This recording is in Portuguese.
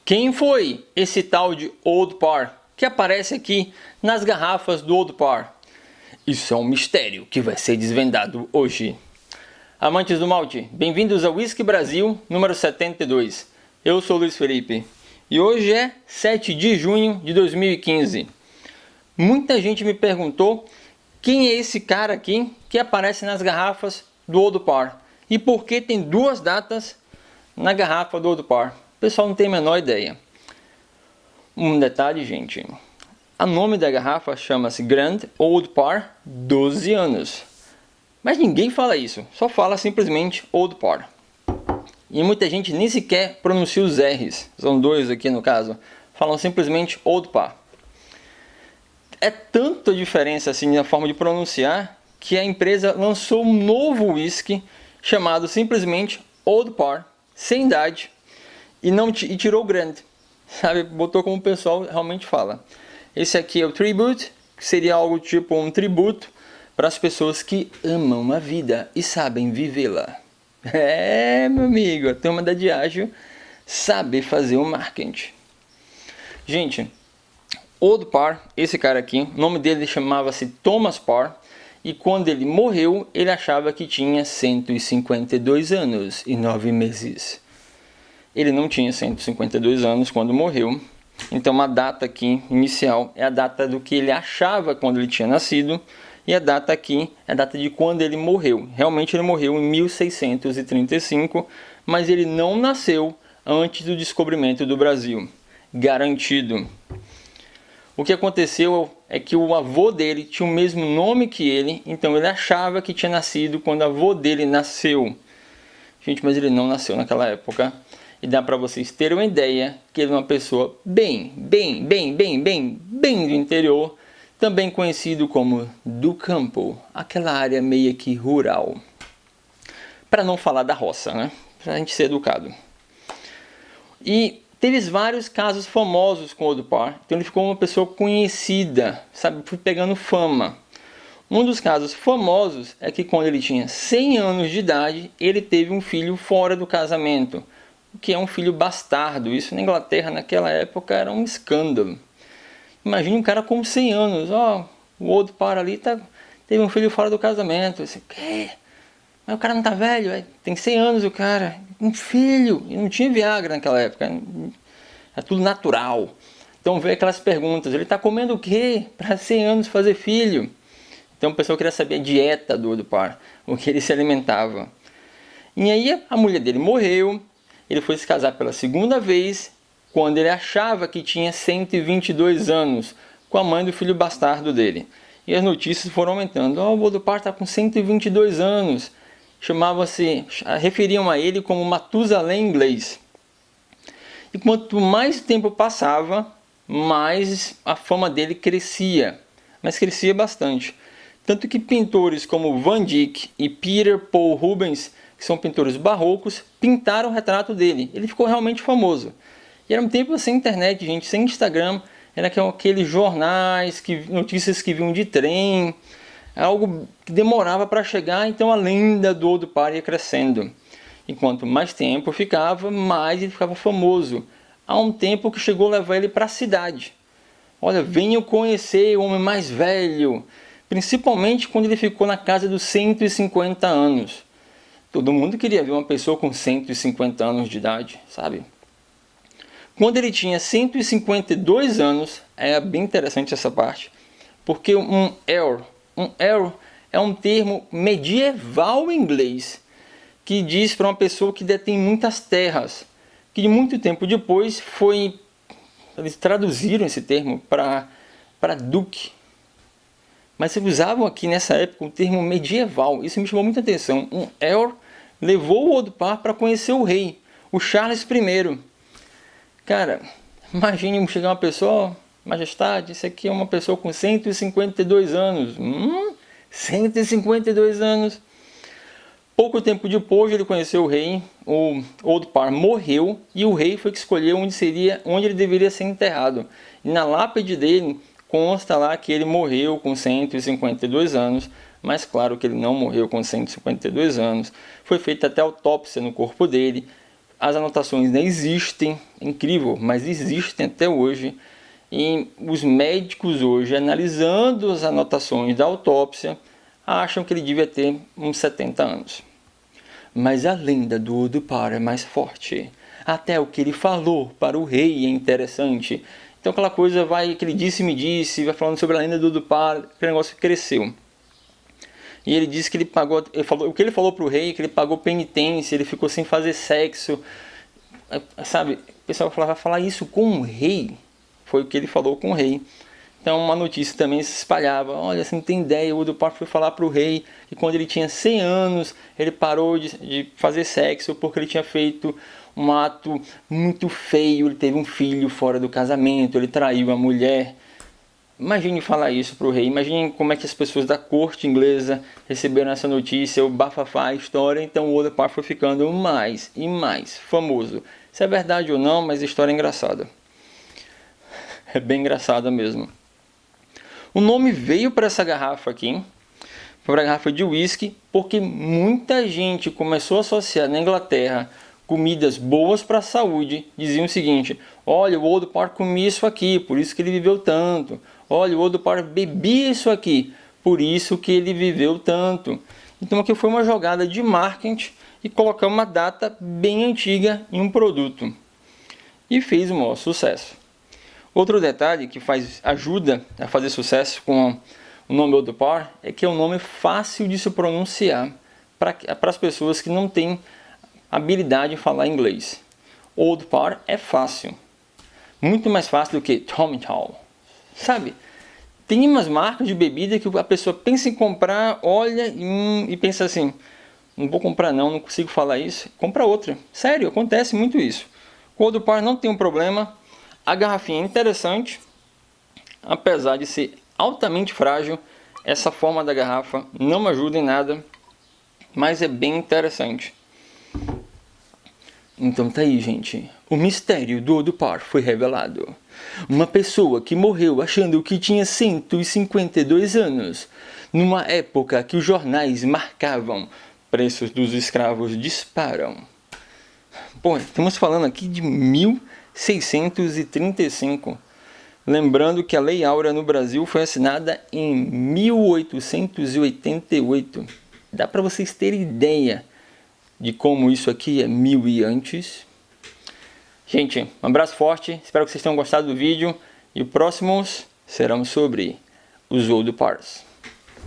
Quem foi esse tal de Old Parr que aparece aqui nas garrafas do Old Parr? Isso é um mistério que vai ser desvendado hoje. Amantes do malte, bem-vindos ao Whisky Brasil número 72. Eu sou Luiz Felipe e hoje é 7 de junho de 2015. Muita gente me perguntou quem é esse cara aqui que aparece nas garrafas do Old Parr e por que tem duas datas na garrafa do Old Parr. O pessoal não tem a menor ideia. Um detalhe, gente. O nome da garrafa chama-se Grand Old Parr 12 anos. Mas ninguém fala isso. Só fala simplesmente Old Parr. E muita gente nem sequer pronuncia os R's. São dois aqui no caso. Falam simplesmente Old Parr. É tanta diferença assim na forma de pronunciar que a empresa lançou um novo whisky chamado simplesmente Old Parr, sem idade, e tirou o Grand, sabe? Botou como o pessoal realmente fala. Esse aqui é o Tribute, que seria algo tipo um tributo para as pessoas que amam a vida e sabem vivê-la. É, meu amigo, a turma da Diageo sabe fazer o marketing. Gente, Old Parr, esse cara aqui, o nome dele chamava-se Thomas Parr, e quando ele morreu, ele achava que tinha 152 anos e 9 meses. Ele não tinha 152 anos quando morreu, então a data aqui inicial é a data do que ele achava quando ele tinha nascido, e a data aqui é a data de quando ele morreu. Realmente ele morreu em 1635, mas ele não nasceu antes do descobrimento do Brasil. Garantido. O que aconteceu é que o avô dele tinha o mesmo nome que ele, então ele achava que tinha nascido quando o avô dele nasceu. Gente, mas ele não nasceu naquela época. E dá para vocês terem uma ideia que ele é uma pessoa bem do interior, também conhecido como do campo, aquela área meio que rural. Para não falar da roça, né? Para a gente ser educado. E teve vários casos famosos com o Old Parr, então ele ficou uma pessoa conhecida, sabe? Foi pegando fama. Um dos casos famosos é que quando ele tinha 100 anos de idade, ele teve um filho fora do casamento, o que é um filho bastardo. Isso na Inglaterra naquela época era um escândalo. Imagine um cara com 100 anos, o Old Parr ali teve um filho fora do casamento. Você, quê? Mas o cara não tá velho, tem 100 anos o cara, um filho, e não tinha Viagra naquela época, é tudo natural. Então veio aquelas perguntas, ele tá comendo o quê para 100 anos fazer filho? Então o pessoal queria saber a dieta do Old Parr, o que ele se alimentava. E aí a mulher dele morreu, ele foi se casar pela segunda vez, quando ele achava que tinha 122 anos, com a mãe do filho bastardo dele. E as notícias foram aumentando, o Old Parr tá com 122 anos. Referiam a ele como Matusalém inglês. E quanto mais tempo passava, mais a fama dele crescia, mas crescia bastante. Tanto que pintores como Van Dyck e Peter Paul Rubens, que são pintores barrocos, pintaram o retrato dele. Ele ficou realmente famoso. E era um tempo sem internet, gente, sem Instagram, era aqueles jornais, notícias que vinham de trem, algo que demorava para chegar, então a lenda do Old Parr ia crescendo. E quanto mais tempo ficava, mais ele ficava famoso. Há um tempo que chegou a levar ele para a cidade. Olha, venham conhecer o homem mais velho. Principalmente quando ele ficou na casa dos 150 anos. Todo mundo queria ver uma pessoa com 150 anos de idade, sabe? Quando ele tinha 152 anos, é bem interessante essa parte, porque um earl é um termo medieval em inglês, que diz para uma pessoa que detém muitas terras, que de muito tempo depois eles traduziram esse termo para duque. Mas eles usavam aqui nessa época o termo medieval, isso me chamou muita atenção. Um earl levou o Old Parr para conhecer o rei, o Charles I. Cara, imagine chegar uma pessoa, majestade, isso aqui é uma pessoa com 152 anos. 152 anos. Pouco tempo depois ele conheceu o rei, o Old Parr morreu e o rei foi que escolheu onde ele deveria ser enterrado. E na lápide dele consta lá que ele morreu com 152 anos, mas claro que ele não morreu com 152 anos. Foi feita até autópsia no corpo dele. as anotações ainda existem, é incrível, mas existem até hoje. E os médicos hoje, analisando as anotações da autópsia, acham que ele devia ter uns 70 anos. Mas a lenda do Odo Parr é mais forte. Até o que ele falou para o rei é interessante. Então aquela coisa vai, aquele disse-me disse, vai falando sobre a lenda do Odo Parr, aquele negócio cresceu. E ele disse que ele pagou, o que ele falou para o rei, que ele pagou penitência, ele ficou sem fazer sexo. Sabe, o pessoal vai falar isso com o rei? Foi o que ele falou com o rei. Então uma notícia também se espalhava. Olha, você não tem ideia, o Odo Parr foi falar para o rei que quando ele tinha 100 anos, ele parou de fazer sexo porque ele tinha feito um ato muito feio, ele teve um filho fora do casamento, ele traiu a mulher. Imagine falar isso para o rei, imagine como é que as pessoas da corte inglesa receberam essa notícia, o bafafá, a história. Então o Odo Parr foi ficando mais e mais famoso. Se é verdade ou não, mas a história é engraçada. É bem engraçada mesmo. O nome veio para essa garrafa aqui, para a garrafa de whisky, porque muita gente começou a associar na Inglaterra comidas boas para a saúde. Diziam o seguinte: olha, o Odo Parr comia isso aqui, por isso que ele viveu tanto. Olha, o Odo Parr bebia isso aqui, por isso que ele viveu tanto. Então aqui foi uma jogada de marketing e colocar uma data bem antiga em um produto. E fez um maior sucesso. Outro detalhe que ajuda a fazer sucesso com o nome Odo Parr é que é um nome fácil de se pronunciar para as pessoas que não têm habilidade em falar inglês. Odo Parr é fácil, muito mais fácil do que Tommytown. Sabe, tem umas marcas de bebida que a pessoa pensa em comprar, olha e pensa assim: não vou comprar não consigo falar isso, compra outra. Sério, acontece muito isso. O Odo Parr não tem um problema. A garrafinha é interessante, apesar de ser altamente frágil. Essa forma da garrafa não ajuda em nada, mas é bem interessante. Então tá aí, gente. O mistério do Odo Parr foi revelado. Uma pessoa que morreu achando que tinha 152 anos, numa época que os jornais marcavam preços dos escravos disparam. Pô, estamos falando aqui de 1635. Lembrando que a Lei Áurea no Brasil foi assinada em 1888. Dá para vocês terem ideia de como isso aqui é 1000 e antes. Gente, um abraço forte, espero que vocês tenham gostado do vídeo. E os próximos serão sobre os Odo Parrs.